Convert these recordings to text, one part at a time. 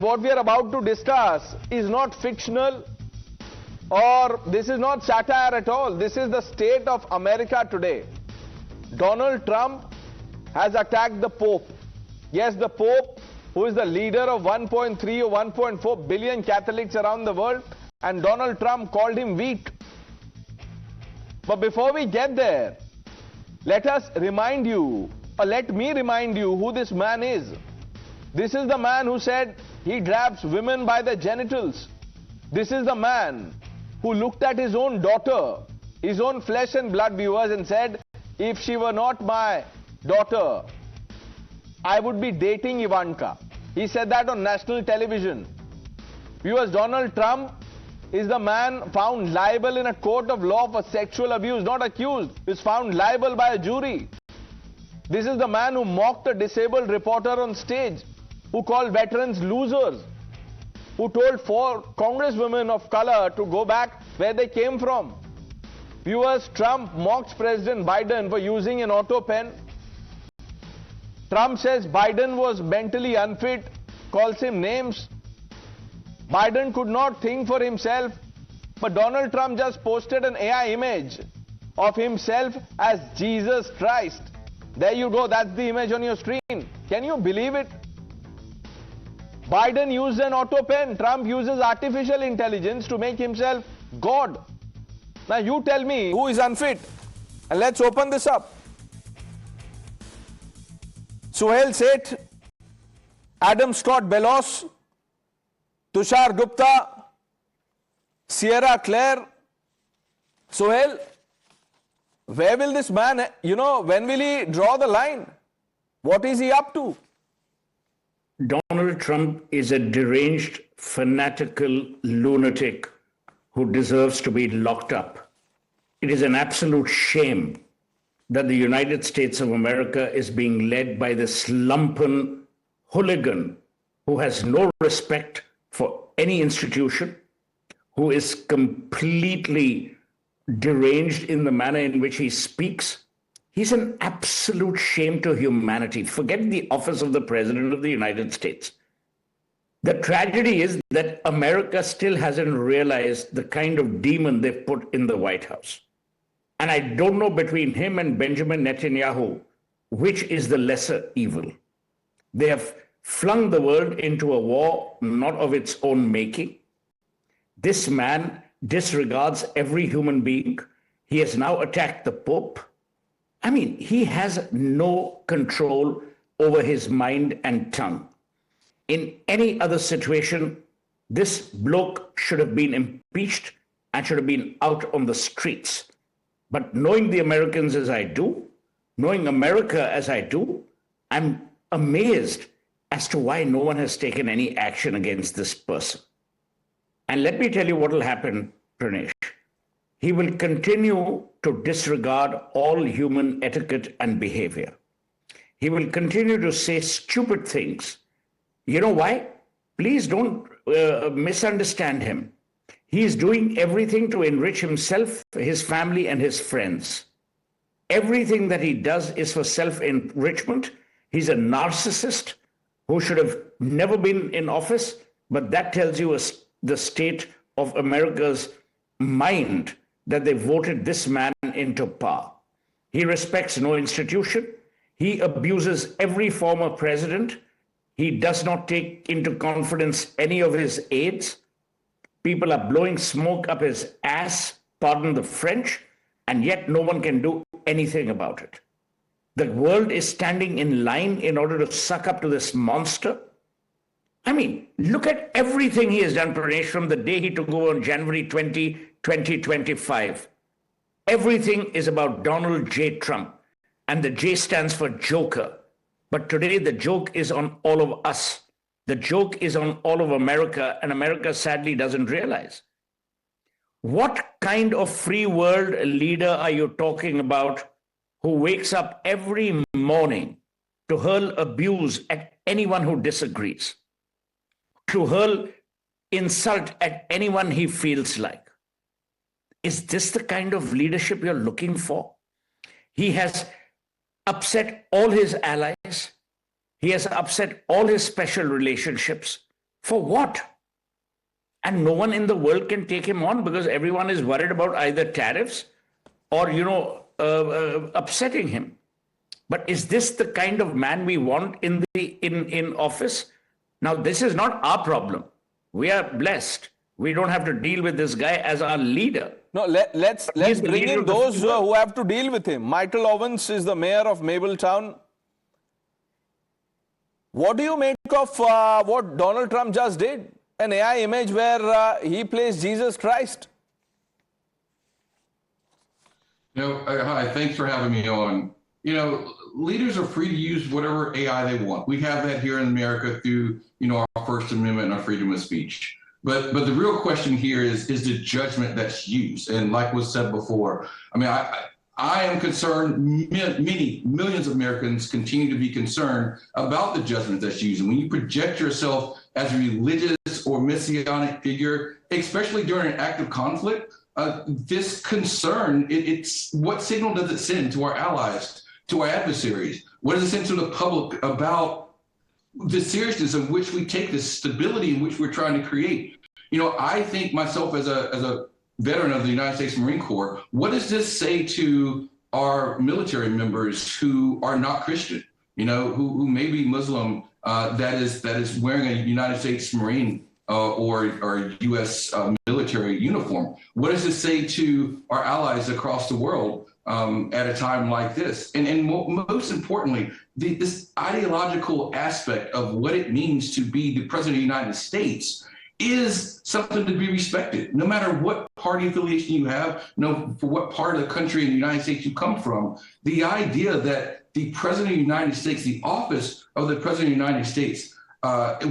What we are about to discuss is not fictional, or this is not satire at all. This is the state of America today. Donald Trump has attacked the Pope. Yes, the Pope, who is the leader of 1.3 or 1.4 billion Catholics around the world, and Donald Trump called him weak. But before we get there, let us remind you, or let me remind you who this man is. This is the man who said he grabs women by the genitals. This is the man who looked at his own daughter, his own flesh and blood, viewers, and said, if she were not my daughter, I would be dating Ivanka. He said that on national television. Viewers, Donald Trump is the man found liable in a court of law for sexual abuse, not accused, is found liable by a jury. This is the man who mocked a disabled reporter on stage, who called veterans losers, who told 4 congresswomen of color to go back where they came from. Viewers, Trump mocks President Biden for using an auto pen. Trump says Biden was mentally unfit, calls him names. Biden could not think for himself, but Donald Trump just posted an AI image of himself as Jesus Christ. There you go, that's the image on your screen. Can you believe it? Biden used an auto pen. Trump uses artificial intelligence to make himself God. Now you tell me who is unfit, and let's open this up. Suhel Seth, Adam Scott Bellos, Tushar Gupta, Sierra Claire. Suhel, where will this man, when will he draw the line? What is he up to? Donald Trump is a deranged, fanatical lunatic who deserves to be locked up. It is an absolute shame that the United States of America is being led by this lumpen hooligan who has no respect for any institution, who is completely deranged in the manner in which he speaks. He's an absolute shame to humanity. Forget the office of the President of the United States. The tragedy is that America still hasn't realized the kind of demon they've put in the White House. And I don't know between him and Benjamin Netanyahu, which is the lesser evil. They have flung the world into a war not of its own making. This man disregards every human being. He has now attacked the Pope. I mean, he has no control over his mind and tongue. In any other situation, this bloke should have been impeached and should have been out on the streets. But knowing the Americans as I do, knowing America as I do, I'm amazed as to why no one has taken any action against this person. And let me tell you what will happen, Pranesh. He will continue to disregard all human etiquette and behavior. He will continue to say stupid things. You know why? Please don't misunderstand him. He is doing everything to enrich himself, his family, and his friends. Everything that he does is for self-enrichment. He's a narcissist who should have never been in office, but that tells you the state of America's mind, that they voted this man into power. He respects no institution. He abuses every former president. He does not take into confidence any of his aides. People are blowing smoke up his ass, pardon the French, and yet no one can do anything about it. The world is standing in line in order to suck up to this monster. I mean, look at everything he has done, Pranesh, from the day he took over on January 20, 2025. Everything is about Donald J. Trump, and the J stands for Joker. But today the joke is on all of us. The joke is on all of America, and America sadly doesn't realize. What kind of free world leader are you talking about who wakes up every morning to hurl abuse at anyone who disagrees, to hurl insult at anyone he feels like? Is this the kind of leadership you're looking for? He has upset all his allies. He has upset all his special relationships. For what? And no one in the world can take him on because everyone is worried about either tariffs or, upsetting him. But is this the kind of man we want in office? Now, this is not our problem. We are blessed. We don't have to deal with this guy as our leader. No, let's bring in those who have to deal with him. Michael Owens is the mayor of Mabletown. What do you make of what Donald Trump just did? An AI image where he plays Jesus Christ. Hi, thanks for having me on. Leaders are free to use whatever AI they want. We have that here in America through, our First Amendment and our freedom of speech. But the real question here is the judgment that's used. And like was said before, I am concerned, many millions of Americans continue to be concerned about the judgment that's used. And when you project yourself as a religious or messianic figure, especially during an act of conflict, this concern, it's what signal does it send to our allies, to our adversaries? What does it send to the public about the seriousness in which we take this stability in which we're trying to create? I think myself as a veteran of the United States Marine Corps, what does this say to our military members who are not Christian, who may be Muslim, that is wearing a United States Marine or U.S. military uniform? What does this say to our allies across the world at a time like this? And most importantly, this ideological aspect of what it means to be the President of the United States is something to be respected, no matter what party affiliation you have, for what part of the country in the United States you come from. The idea that the President of the United States, the office of the President of the United States,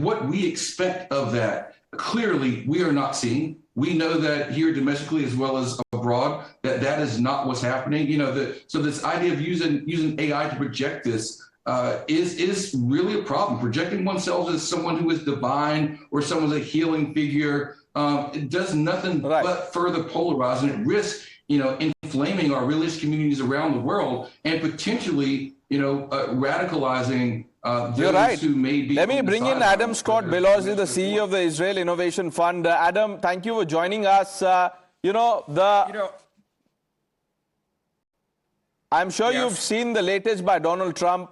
what we expect of that, clearly we are not seeing. We know that here domestically as well as abroad, that is not what's happening. So this idea of using AI to project this is really a problem. Projecting oneself as someone who is divine or someone as a healing figure, it does nothing but further polarize and it risks, inflaming our religious communities around the world and potentially, radicalizing those who may be. Let me bring in Adam Scott Bellos, the CEO of the Israel Innovation Fund. Adam, thank you for joining us. I'm sure you've seen the latest by Donald Trump.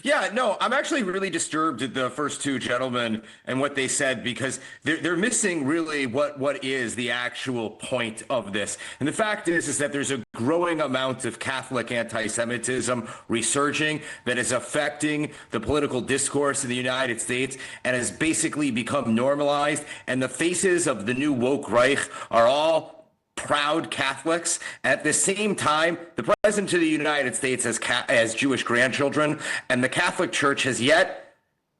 Yeah, no, I'm actually really disturbed at the first two gentlemen and what they said, because they're missing really what is the actual point of this. And the fact is that there's a growing amount of Catholic anti-Semitism resurging that is affecting the political discourse in the United States and has basically become normalized. And the faces of the new woke Reich are all proud Catholics. At the same time, the President of the United States has Jewish grandchildren, and the Catholic Church has yet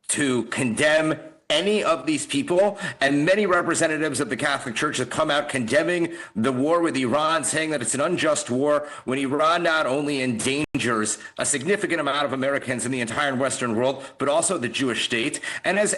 to condemn any of these people. And many representatives of the Catholic Church have come out condemning the war with Iran, saying that it's an unjust war, when Iran not only endangers a significant amount of Americans in the entire Western world, but also the Jewish state, and has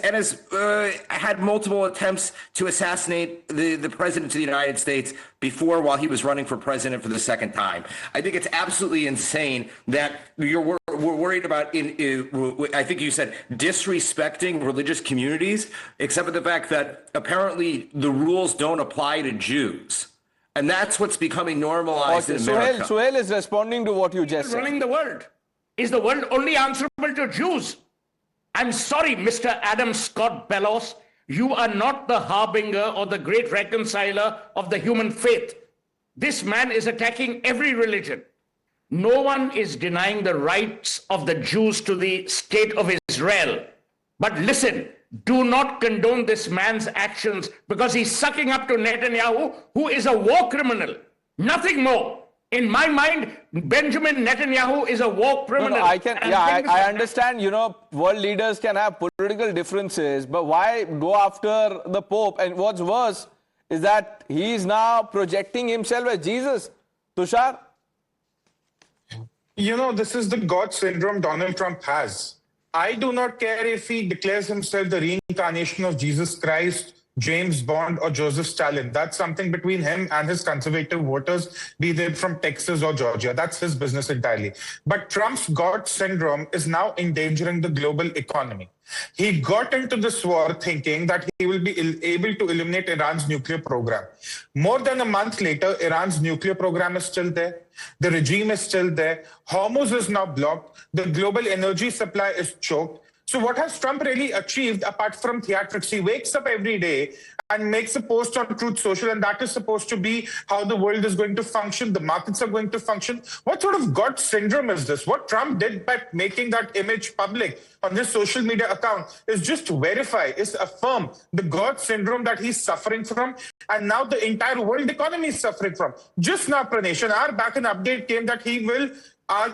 had multiple attempts to assassinate the President of the United States before, while he was running for president for the second time. I think it's absolutely insane that we're worried about, I think you said, disrespecting religious communities, except for the fact that apparently the rules don't apply to Jews. And that's what's becoming normalized in America. Suhel is responding to what you just said. Running the world. Is the world only answerable to Jews? I'm sorry, Mr. Adam Scott Bellos. You are not the harbinger or the great reconciler of the human faith. This man is attacking every religion. No one is denying the rights of the Jews to the state of Israel. But listen, do not condone this man's actions, because he's sucking up to Netanyahu, who is a war criminal. Nothing more. In my mind, Benjamin Netanyahu is a war criminal. I understand, world leaders can have political differences, but why go after the Pope? And what's worse is that he's now projecting himself as Jesus. Tushar? This is the God syndrome Donald Trump has. I do not care if he declares himself the reincarnation of Jesus Christ, James Bond or Joseph Stalin. That's something between him and his conservative voters, be they from Texas or Georgia. That's his business entirely. But Trump's God syndrome is now endangering the global economy. He got into this war thinking that he will be able to eliminate Iran's nuclear program. More than a month later, Iran's nuclear program is still there. The regime is still there. Hormuz is now blocked. The global energy supply is choked. So what has Trump really achieved apart from theatrics? He wakes up every day and makes a post on Truth Social, and that is supposed to be how the world is going to function, the markets are going to function. What sort of God syndrome is this? What Trump did by making that image public on his social media account is just to verify, is affirm the God syndrome that he's suffering from, and now the entire world economy is suffering from. Just now, Pranesh, an hour back, an update came that he will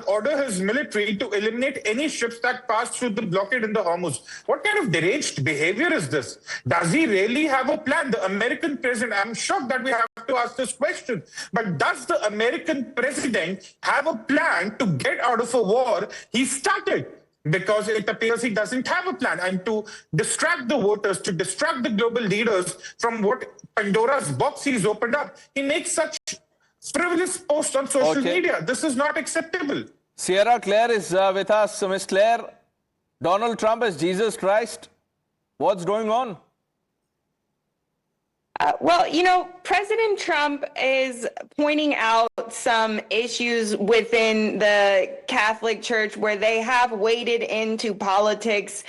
order his military to eliminate any ships that pass through the blockade in the Hormuz. What kind of deranged behavior is this? Does he really have a plan? The American president, I'm shocked that we have to ask this question, but does the American president have a plan to get out of a war he started? Because it appears he doesn't have a plan, and to distract the voters, to distract the global leaders from what Pandora's box he's opened up, he makes such frivolous post on social media. This is not acceptable. Sierra Claire is with us. So, Ms. Claire, Donald Trump is Jesus Christ. What's going on? Well, you know, President Trump is pointing out some issues within the Catholic Church where they have waded into politics,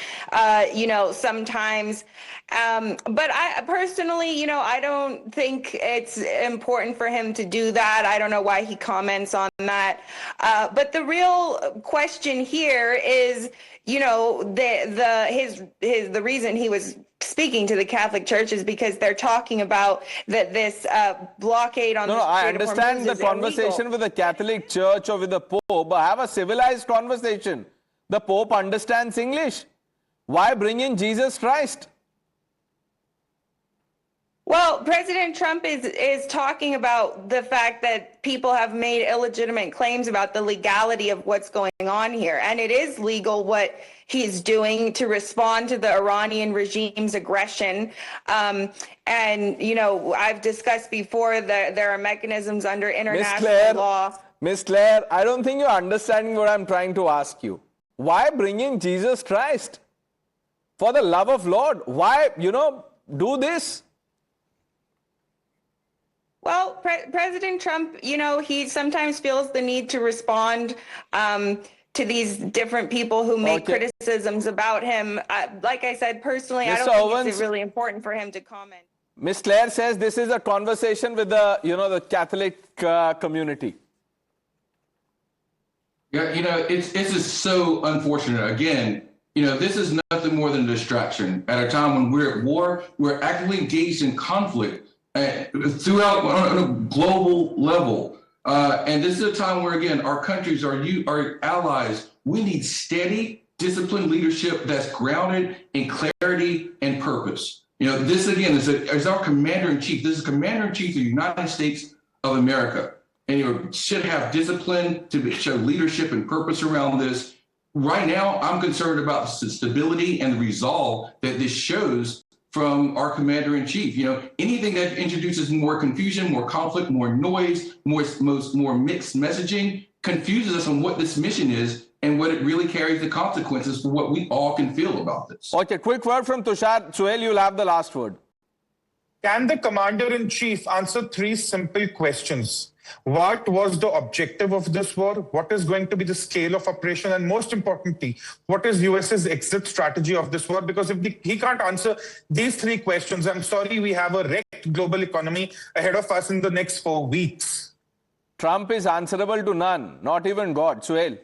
you know, sometimes. But I personally, you know, I don't think it's important for him to do that. I don't know why he comments on that. But the real question here is, you know, the reason he was speaking to the Catholic Church is because they're talking about that this blockade on. No, I understand the conversation with the Catholic Church or with the Pope, but have a civilized conversation. The Pope understands English. Why bring in Jesus Christ? Well, President Trump is talking about the fact that people have made illegitimate claims about the legality of what's going on here. And it is legal what he's doing to respond to the Iranian regime's aggression. And, you know, I've discussed before that there are mechanisms under international law. Ms. Claire, I don't think you're understanding what I'm trying to ask you. Why bring in Jesus Christ? For the love of Lord, why, you know, do this? Well, President Trump, you know, he sometimes feels the need to respond to these different people who make criticisms about him. Like I said, personally, I don't think it's really important for him to comment. Ms. Claire says this is a conversation with the, you know, the Catholic community. Yeah, you know, it's just so unfortunate. Again, you know, this is nothing more than a distraction at a time when we're at war, we're actively engaged in conflict throughout on a global level. And this is a time where, again, our countries, our allies, we need steady, disciplined leadership that's grounded in clarity and purpose. You know, this, again, is our commander-in-chief. This is commander-in-chief of the United States of America. And you should have discipline to show leadership and purpose around this. Right now, I'm concerned about the stability and the resolve that this shows from our commander-in-chief. You know, anything that introduces more confusion, more conflict, more noise, more mixed messaging confuses us on what this mission is and what it really carries the consequences for what we all can feel about this. Okay, quick word from Tushar. Suhel, you'll have the last word. Can the commander-in-chief answer three simple questions? What was the objective of this war? What is going to be the scale of operation? And most importantly, what is US's exit strategy of this war? Because if he can't answer these three questions, I'm sorry, we have a wrecked global economy ahead of us in the next 4 weeks. Trump is answerable to none, not even God. Suhel.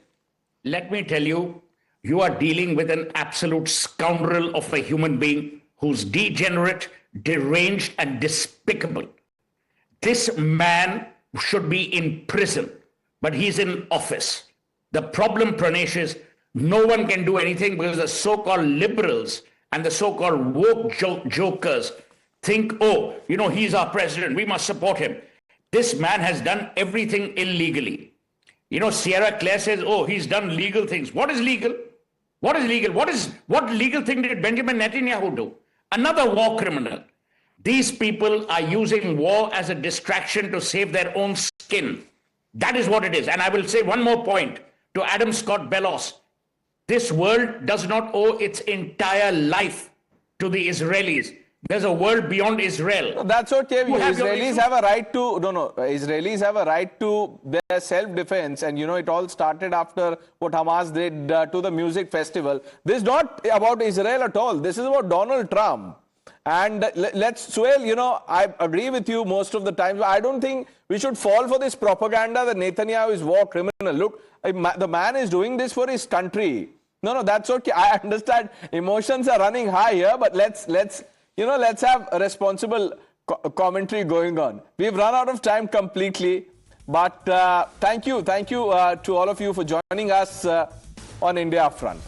Let me tell you, you are dealing with an absolute scoundrel of a human being who's degenerate, deranged, and despicable. This man should be in prison, but he's in office. The problem, Pranesh, is no one can do anything because the so-called liberals and the so-called woke jokers think, oh, you know, he's our president, we must support him. This man has done everything illegally. You know, Sierra Claire says, oh, he's done legal things. What is legal? What is legal? What legal thing did Benjamin Netanyahu do? Another war criminal. These people are using war as a distraction to save their own skin. That is what it is. And I will say one more point to Adam Scott Bellos. This world does not owe its entire life to the Israelis. There's a world beyond Israel. No, that's okay. Israelis have a right to, Israelis have a right to their self-defense. And, it all started after what Hamas did to the music festival. This is not about Israel at all. This is about Donald Trump. And Suhel, I agree with you most of the time. But I don't think we should fall for this propaganda that Netanyahu is war criminal. Look, the man is doing this for his country. No, that's okay. I understand emotions are running high here, but let's have a responsible commentary going on. We've run out of time completely, but thank you to all of you for joining us on India Upfront.